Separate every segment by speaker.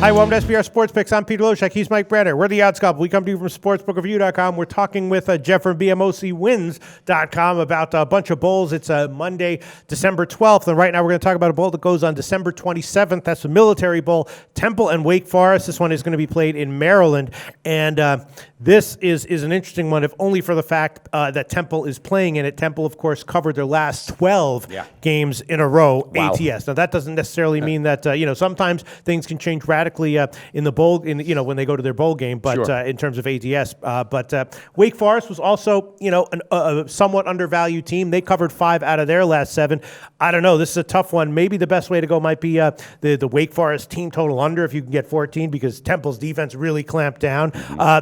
Speaker 1: Hi, welcome to SBR Sports Picks. I'm Peter Loshak. He's Mike Brenner. We're the Odds Couple. We come to you from sportsbookreview.com. We're talking with Jeff from BMOCwins.com about a bunch of bowls. It's Monday, December 12th, and right now we're going to talk about a bowl that goes on December 27th. That's the Military Bowl, Temple and Wake Forest. This one is going to be played in Maryland, and this is an interesting one, if only for the fact that Temple is playing in it. Temple, of course, covered their last 12 games in a row, ATS. Now, that doesn't necessarily mean that, sometimes things can change radically in the bowl, when they go to their bowl game, but in terms of ATS. But Wake Forest was also, a somewhat undervalued team. They covered 5 out of their last 7. I don't know. This is a tough one. Maybe the best way to go might be the Wake Forest team total under if you can get 14, because Temple's defense really clamped down.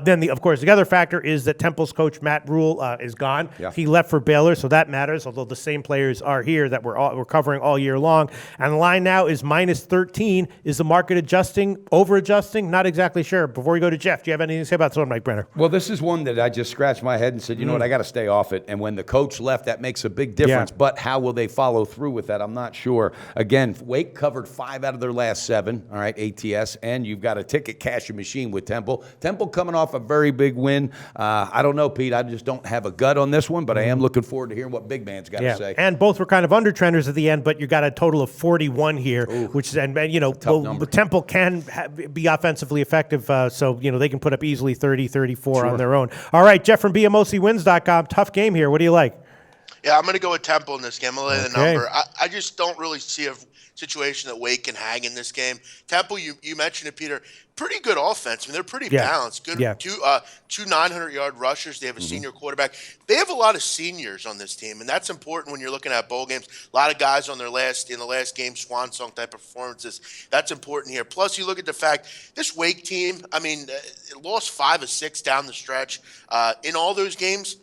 Speaker 1: Then, of course, the other factor is that Temple's coach, Matt Rule, is gone. Yeah. He left for Baylor, so that matters, although the same players are here that we're covering all year long. And the line now is minus 13. Is the market adjusting, over-adjusting? Not exactly sure. Before we go to Jeff, do you have anything to say about this one, Mike Brenner?
Speaker 2: Well, this is one that I just scratched my head and said, you know what, I got to stay off it. And when the coach left, that makes a big difference. Yeah. But how will they follow through with that? I'm not sure. Again, Wake covered 5 out of their last 7, all right, ATS, and you've got a ticket cashing machine with Temple. Temple coming off a very big win. I don't know, Pete. I just don't have a gut on this one, but I am looking forward to hearing what Big Man's got to say.
Speaker 1: And both were kind of under trenders at the end, but you got a total of 41 here, which is, Temple can be offensively effective, so they can put up easily 30, 34 on their own. All right, Jeff from BMOCwins.com. Tough game here. What do you like?
Speaker 3: Yeah, I'm going to go with Temple in this game. I'm going to lay the number. I just don't really see a situation that Wake can hang in this game. Temple, you mentioned it, Peter, pretty good offense. I mean, they're pretty balanced. Good, two 900-yard rushers. They have a senior quarterback. They have a lot of seniors on this team, and that's important when you're looking at bowl games. A lot of guys on in the last game, swan song type of performances. That's important here. Plus, you look at the fact this Wake team, it lost 5 of 6 down the stretch. In all those games,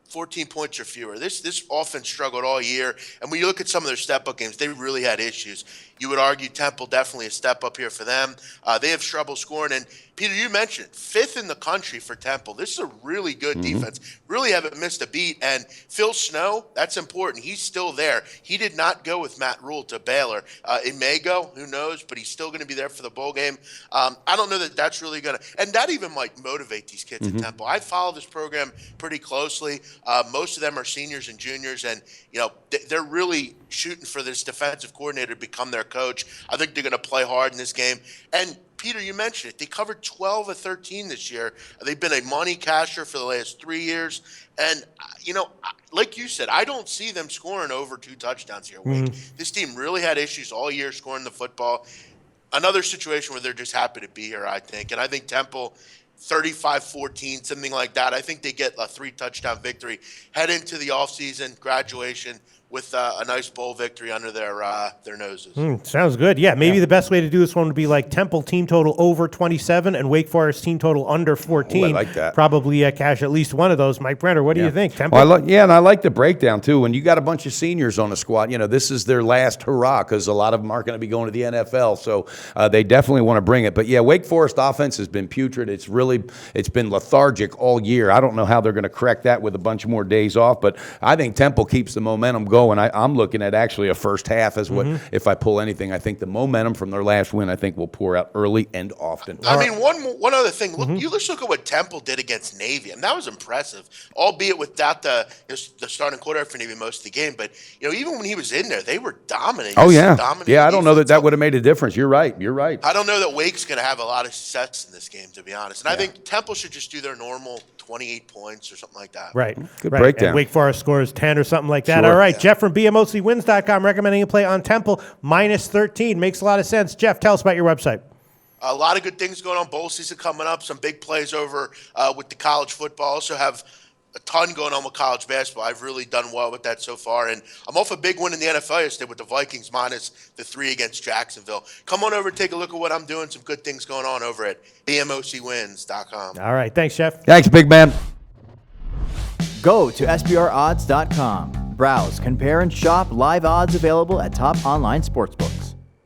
Speaker 3: 14 points or fewer. This offense struggled all year, and when you look at some of their step-up games, they really had issues. You would argue Temple definitely a step up here for them. They have trouble scoring, and Peter, you mentioned 5th in the country for Temple. This is a really good defense. Really haven't missed a beat. And Phil Snow, that's important. He's still there. He did not go with Matt Rule to Baylor. It may go, who knows, but he's still going to be there for the bowl game. I don't know that that's really going to – and that even might motivate these kids at Temple. I follow this program pretty closely. Most of them are seniors and juniors, and, they're really shooting for this defensive coordinator to become their coach. I think they're going to play hard in this game. And Peter, you mentioned it. They covered 12 of 13 this year. They've been a money casher for the last 3 years. And, like you said, I don't see them scoring over 2 touchdowns here. This team really had issues all year scoring the football. Another situation where they're just happy to be here, I think. And I think Temple, 35-14, something like that. I think they get a 3-touchdown victory. Head into the offseason, graduation, with a nice bowl victory under their noses.
Speaker 1: Sounds good. Yeah, maybe the best way to do this one would be like Temple team total over 27 and Wake Forest team total under 14.
Speaker 2: I like that.
Speaker 1: Probably cash at least one of those. Mike Brenner, what do you think? Temple?
Speaker 2: Well, and I like the breakdown, too. When you got a bunch of seniors on the squad, this is their last hurrah because a lot of them aren't going to be going to the NFL, so they definitely want to bring it. But, Wake Forest offense has been putrid. It's been lethargic all year. I don't know how they're going to correct that with a bunch more days off, but I think Temple keeps the momentum going. I'm looking at actually a first half as what, if I pull anything, I think the momentum from their last win, I think will pour out early and often.
Speaker 3: One other thing. Look, let's look at what Temple did against Navy. That was impressive, albeit without the starting quarterback for Navy most of the game. But, even when he was in there, they were dominating.
Speaker 2: Oh, yeah. I don't know that would have made a difference. You're right.
Speaker 3: I don't know that Wake's going to have a lot of success in this game, to be honest. And I think Temple should just do their normal 28 points or something like that.
Speaker 1: Right.
Speaker 2: Good breakdown.
Speaker 1: And Wake Forest scores 10 or something like that. All right. Jeff from BMOCwins.com recommending a play on Temple minus 13. Makes a lot of sense. Jeff, tell us about your website.
Speaker 3: A lot of good things going on. Bowl season coming up. Some big plays over with the college football. Also have a ton going on with college basketball. I've really done well with that so far. And I'm off a big win in the NFL yesterday with the Vikings minus the 3 against Jacksonville. Come on over and take a look at what I'm doing. Some good things going on over at BMOCwins.com.
Speaker 1: All right. Thanks, Jeff.
Speaker 2: Thanks, big man.
Speaker 4: Go to SBRodds.com. Browse, compare, and shop live odds available at top online sportsbooks.